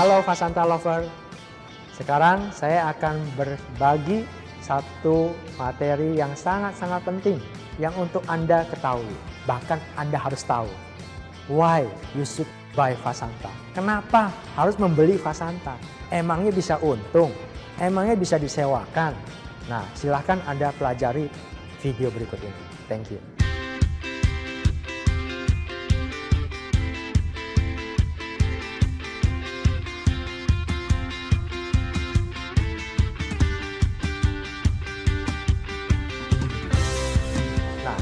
Halo Fasanta Lover, sekarang saya akan berbagi satu materi yang sangat-sangat penting yang untuk Anda ketahui, bahkan Anda harus tahu. Why you should buy Fasanta? Kenapa harus membeli Fasanta? Emangnya bisa untung? Emangnya bisa disewakan? Nah, silahkan Anda pelajari video berikut ini. Thank you.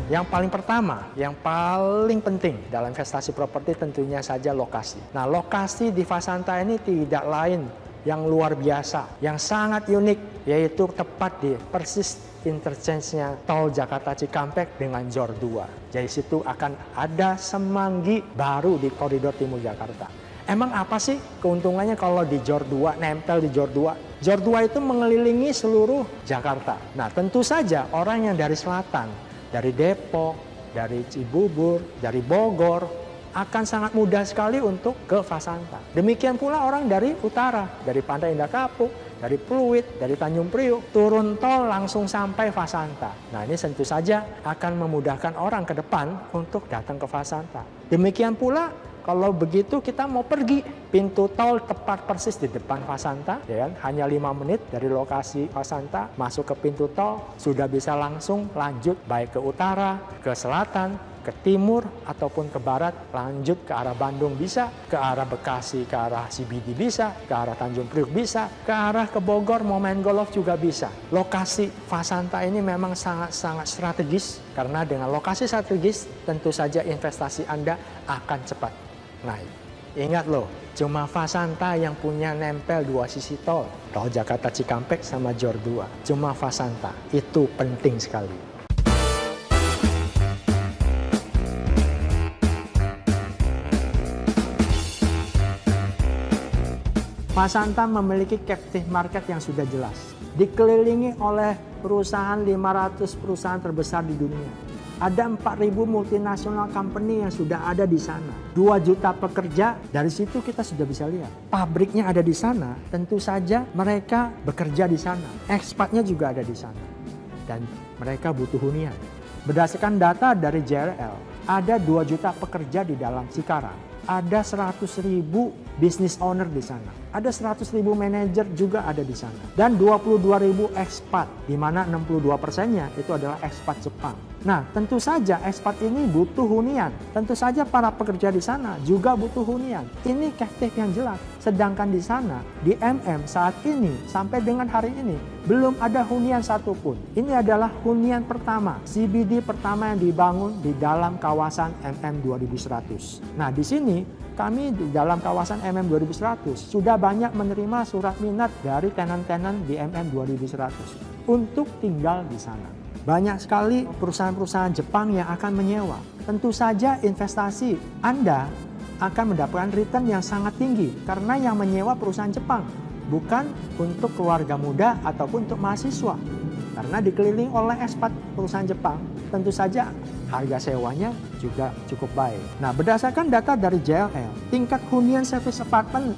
Yang paling pertama, yang paling penting dalam investasi properti tentunya saja lokasi. Nah, lokasi di Fasanta ini tidak lain yang luar biasa, yang sangat unik, yaitu tepat di persis interchange-nya tol Jakarta Cikampek dengan JOR 2. Jadi situ akan ada semanggi baru di koridor timur Jakarta. Emang apa sih keuntungannya kalau di JOR 2, nempel di JOR 2? JOR 2 itu mengelilingi seluruh Jakarta. Nah, tentu saja orang yang dari selatan, dari Depok, dari Cibubur, dari Bogor, akan sangat mudah sekali untuk ke Fasanta. Demikian pula orang dari utara, dari Pantai Indah Kapuk, dari Pluit, dari Tanjung Priuk, turun tol langsung sampai Fasanta. Nah, ini tentu saja akan memudahkan orang ke depan untuk datang ke Fasanta. Demikian pula kalau begitu kita mau pergi, pintu tol tepat persis di depan Fasanta, ya kan? Hanya 5 menit dari lokasi Fasanta, masuk ke pintu tol, sudah bisa langsung lanjut baik ke utara, ke selatan, ke timur, ataupun ke barat, lanjut ke arah Bandung bisa, ke arah Bekasi, ke arah CBD bisa, ke arah Tanjung Priuk bisa, ke arah ke Bogor, mau main golf juga bisa. Lokasi Fasanta ini memang sangat-sangat strategis, karena dengan lokasi strategis, tentu saja investasi Anda akan cepat naik. Ingat loh, cuma Fasanta yang punya nempel 2 sisi tol Jakarta Cikampek sama JOR 2. Cuma Fasanta, itu penting sekali. Fasanta memiliki captive market yang sudah jelas. Dikelilingi oleh perusahaan 500 perusahaan terbesar di dunia. Ada 4.000 multinasional company yang sudah ada di sana. 2 juta pekerja, dari situ kita sudah bisa lihat. Pabriknya ada di sana, tentu saja mereka bekerja di sana. Ekspatnya juga ada di sana. Dan mereka butuh hunian. Berdasarkan data dari JLL, ada 2 juta pekerja di dalam Cikarang. Ada 100.000 business owner di sana. Ada 100.000 manajer juga ada di sana. Dan 22.000 ekspat, di mana 62%-nya itu adalah ekspat Jepang. Nah, tentu saja ekspat ini butuh hunian. Tentu saja para pekerja di sana juga butuh hunian. Ini captive yang jelas. Sedangkan di sana, di MM saat ini, sampai dengan hari ini, belum ada hunian satupun. Ini adalah hunian pertama, CBD pertama yang dibangun di dalam kawasan MM 2100. Nah, di sini kami di dalam kawasan MM 2100 sudah banyak menerima surat minat dari tenan-tenan di MM 2100 untuk tinggal di sana. Banyak sekali perusahaan-perusahaan Jepang yang akan menyewa. Tentu saja investasi Anda akan mendapatkan return yang sangat tinggi karena yang menyewa perusahaan Jepang, bukan untuk keluarga muda ataupun untuk mahasiswa. Karena dikelilingi oleh ekspat perusahaan Jepang, tentu saja harga sewanya juga cukup baik. Nah, berdasarkan data dari JLL, tingkat hunian service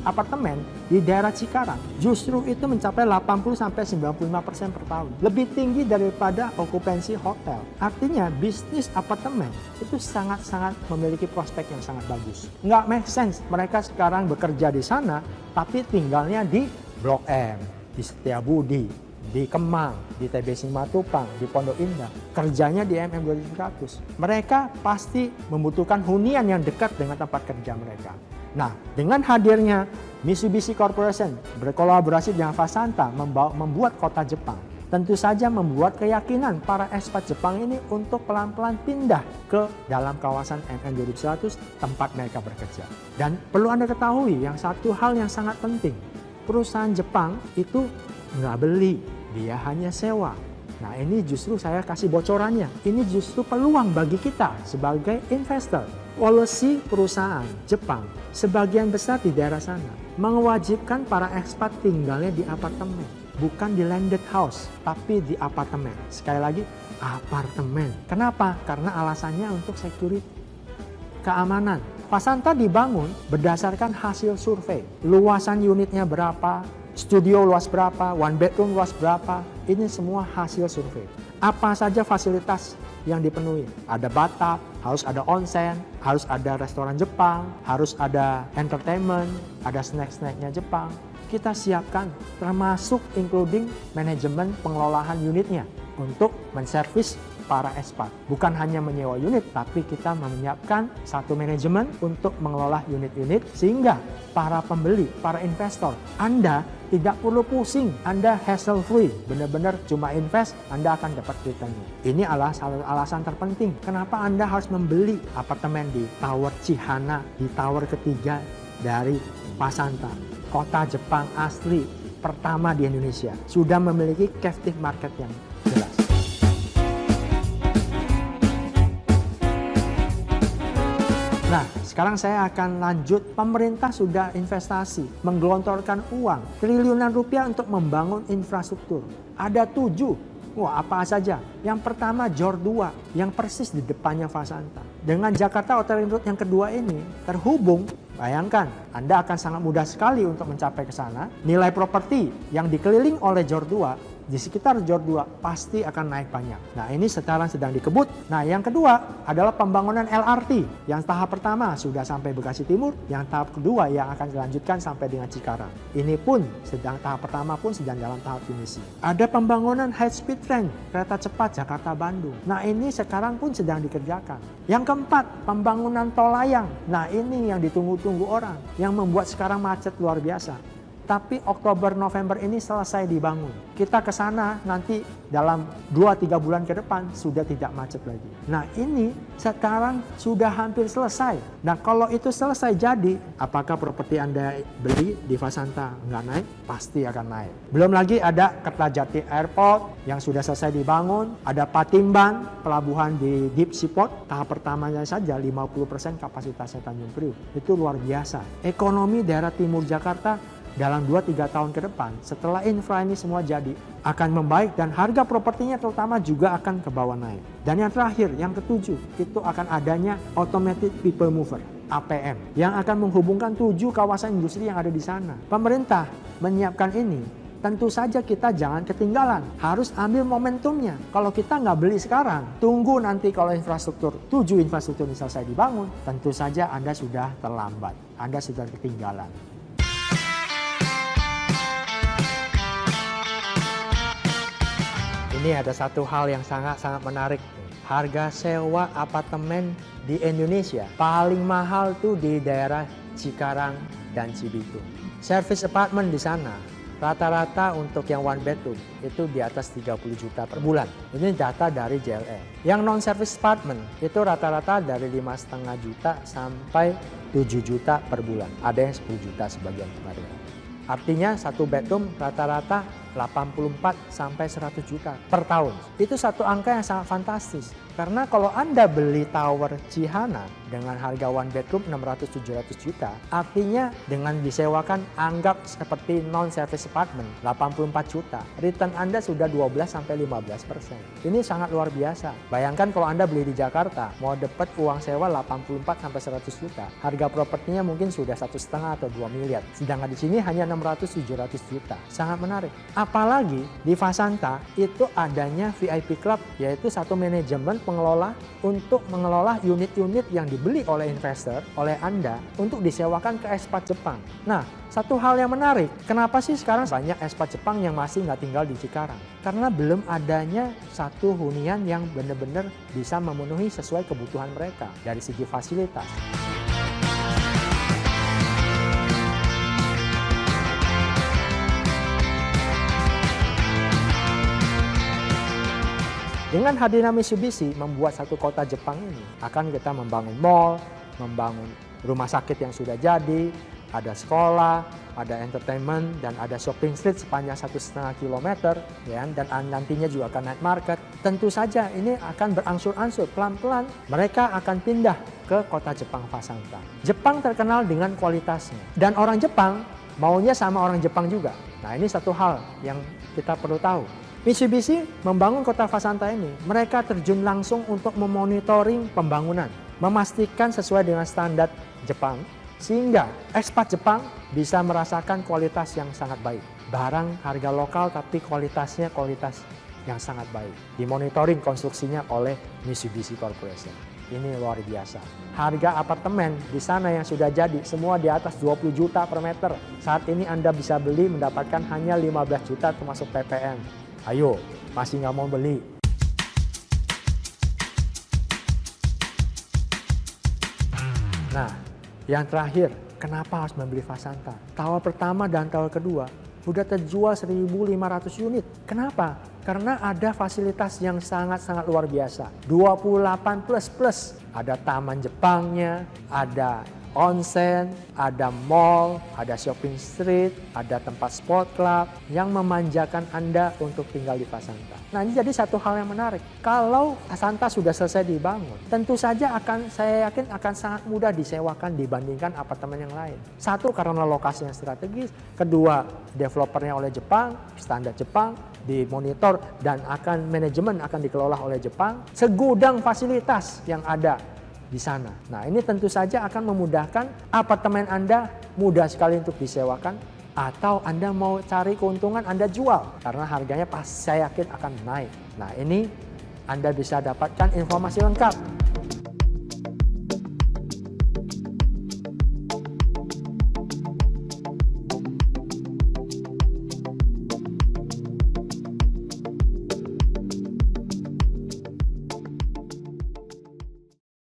apartemen di daerah Cikarang justru itu mencapai 80-95% per tahun. Lebih tinggi daripada okupansi hotel. Artinya bisnis apartemen itu sangat-sangat memiliki prospek yang sangat bagus. Nggak make sense mereka sekarang bekerja di sana, tapi tinggalnya di Blok M, di Setiabudi, di Kemang, di TB Simatupang, di Pondok Indah, kerjanya di MM 2100. Mereka pasti membutuhkan hunian yang dekat dengan tempat kerja mereka. Nah, dengan hadirnya Mitsubishi Corporation berkolaborasi dengan Fasanta membuat kota Jepang, tentu saja membuat keyakinan para ekspat Jepang ini untuk pelan-pelan pindah ke dalam kawasan MM 2100 tempat mereka bekerja. Dan perlu Anda ketahui yang satu hal yang sangat penting, perusahaan Jepang itu nggak beli, dia hanya sewa. Nah, ini justru saya kasih bocorannya. Ini justru peluang bagi kita sebagai investor. Policy perusahaan Jepang sebagian besar di daerah sana mewajibkan para ekspat tinggalnya di apartemen, bukan di landed house, tapi di apartemen. Sekali lagi, apartemen. Kenapa? Karena alasannya untuk security, keamanan. Fasanta dibangun berdasarkan hasil survei. Luasan unitnya berapa, studio luas berapa, one bedroom luas berapa, ini semua hasil survei. Apa saja fasilitas yang dipenuhi? Ada bathtub, harus ada onsen, harus ada restoran Jepang, harus ada entertainment, ada snack-snacknya Jepang. Kita siapkan termasuk including manajemen pengelolaan unitnya untuk menservis para expat. Bukan hanya menyewa unit, tapi kita menyiapkan satu manajemen untuk mengelola unit-unit sehingga para pembeli, para investor, Anda tidak perlu pusing, Anda hassle free, benar-benar cuma invest, Anda akan dapat returnnya. Ini adalah salah alasan terpenting kenapa Anda harus membeli apartemen di Tower Chihana, di tower ketiga dari Fasanta. Kota Jepang asli pertama di Indonesia, sudah memiliki captive market yang jelas. Nah, sekarang saya akan lanjut. Pemerintah sudah investasi, menggelontorkan uang triliunan rupiah untuk membangun infrastruktur. Ada 7. Wah, apa saja? Yang pertama Jor 2 yang persis di depannya Fasanta. Dengan Jakarta Outer Ring Road yang kedua ini terhubung, bayangkan Anda akan sangat mudah sekali untuk mencapai ke sana. Nilai properti yang dikeliling oleh Jor 2 di sekitar Jor 2 pasti akan naik banyak. Nah, ini sekarang sedang dikebut. Nah, yang kedua adalah pembangunan LRT. Yang tahap pertama sudah sampai Bekasi Timur, yang tahap kedua yang akan dilanjutkan sampai dengan Cikarang. Ini pun tahap pertama pun sedang dalam tahap finishing. Ada pembangunan high speed train, kereta cepat Jakarta-Bandung. Nah, ini sekarang pun sedang dikerjakan. Yang keempat, pembangunan tol layang. Nah, ini yang ditunggu-tunggu orang, yang membuat sekarang macet luar biasa. Tapi Oktober November ini selesai dibangun. Kita ke sana nanti dalam 2-3 bulan ke depan sudah tidak macet lagi. Nah, ini sekarang sudah hampir selesai. Nah, kalau itu selesai jadi, apakah properti Anda beli di Fasanta nggak naik? Pasti akan naik. Belum lagi ada Kertajati Airport yang sudah selesai dibangun. Ada Patimban, pelabuhan di Deep Seaport. Tahap pertamanya saja 50% kapasitasnya Tanjung Priuk. Itu luar biasa. Ekonomi daerah timur Jakarta dalam 2-3 tahun ke depan setelah infra ini semua jadi akan membaik dan harga propertinya terutama juga akan ke bawah naik. Dan yang terakhir, yang ketujuh, itu akan adanya Automated People Mover APM yang akan menghubungkan 7 kawasan industri yang ada di sana. Pemerintah menyiapkan ini. Tentu saja kita jangan ketinggalan, harus ambil momentumnya. Kalau kita nggak beli sekarang, tunggu nanti kalau infrastruktur, 7 infrastruktur ini selesai dibangun, tentu saja Anda sudah terlambat, Anda sudah ketinggalan. Ini ada satu hal yang sangat-sangat menarik. Harga sewa apartemen di Indonesia paling mahal tuh di daerah Cikarang dan Cibitung. Service apartment di sana rata-rata untuk yang one bedroom itu di atas 30 juta per bulan. Ini data dari JLL. Yang non service apartment itu rata-rata dari 5,5 juta sampai 7 juta per bulan. Ada yang 10 juta sebagian kemarin. Artinya satu bedroom rata-rata 84 sampai 100 juta per tahun. Itu satu angka yang sangat fantastis. Karena kalau Anda beli tower Chihana dengan harga one bedroom 600-700 juta, artinya dengan disewakan anggap seperti non-service apartment 84 juta, return Anda sudah 12-15%. Ini sangat luar biasa. Bayangkan kalau Anda beli di Jakarta, mau dapat uang sewa 84-100 juta, harga propertinya mungkin sudah 1,5 atau 2 miliar. Sedangkan di sini hanya 600-700 juta. Sangat menarik. Apalagi di Fasanta itu adanya VIP Club, yaitu satu manajemen pengelola untuk mengelola unit-unit yang dibeli oleh investor, oleh Anda untuk disewakan ke expat Jepang. Nah, satu hal yang menarik, kenapa sih sekarang banyak expat Jepang yang masih nggak tinggal di Cikarang? Karena belum adanya satu hunian yang benar-benar bisa memenuhi sesuai kebutuhan mereka dari segi fasilitas. Dengan hadirnya Mitsubishi membuat satu kota Jepang ini, akan kita membangun mall, membangun rumah sakit yang sudah jadi, ada sekolah, ada entertainment, dan ada shopping street sepanjang 1,5 kilometer, ya, dan nantinya juga akan night market. Tentu saja ini akan berangsur-angsur, pelan-pelan mereka akan pindah ke kota Jepang Fasanta. Jepang terkenal dengan kualitasnya, dan orang Jepang maunya sama orang Jepang juga. Nah, ini satu hal yang kita perlu tahu. Mitsubishi membangun kota Fasanta ini, mereka terjun langsung untuk memonitoring pembangunan. memastikan sesuai dengan standar Jepang, sehingga ekspat Jepang bisa merasakan kualitas yang sangat baik. Barang harga lokal tapi kualitasnya kualitas yang sangat baik. Dimonitoring konstruksinya oleh Mitsubishi Corporation. Ini luar biasa. Harga apartemen di sana yang sudah jadi semua di atas 20 juta per meter. Saat ini Anda bisa beli mendapatkan hanya 15 juta termasuk PPN. Ayo, masih nggak mau beli? Nah, yang terakhir, kenapa harus membeli Vasanta? Tower pertama dan tower kedua sudah terjual 1.500 unit. Kenapa? Karena ada fasilitas yang sangat-sangat luar biasa. 28 plus. Ada taman Jepangnya, ada onsen, ada mall, ada shopping street, ada tempat sport club yang memanjakan Anda untuk tinggal di Vasanta. Nah, ini jadi satu hal yang menarik. Kalau Vasanta sudah selesai dibangun, tentu saja saya yakin akan sangat mudah disewakan dibandingkan apartemen yang lain. Satu, karena lokasi yang strategis. Kedua, developernya oleh Jepang, standar Jepang, dimonitor dan manajemen akan dikelola oleh Jepang. Segudang fasilitas yang ada di sana. Nah, ini tentu saja akan memudahkan apartemen Anda mudah sekali untuk disewakan, atau Anda mau cari keuntungan Anda jual karena harganya saya yakin akan naik. Nah, ini Anda bisa dapatkan informasi lengkap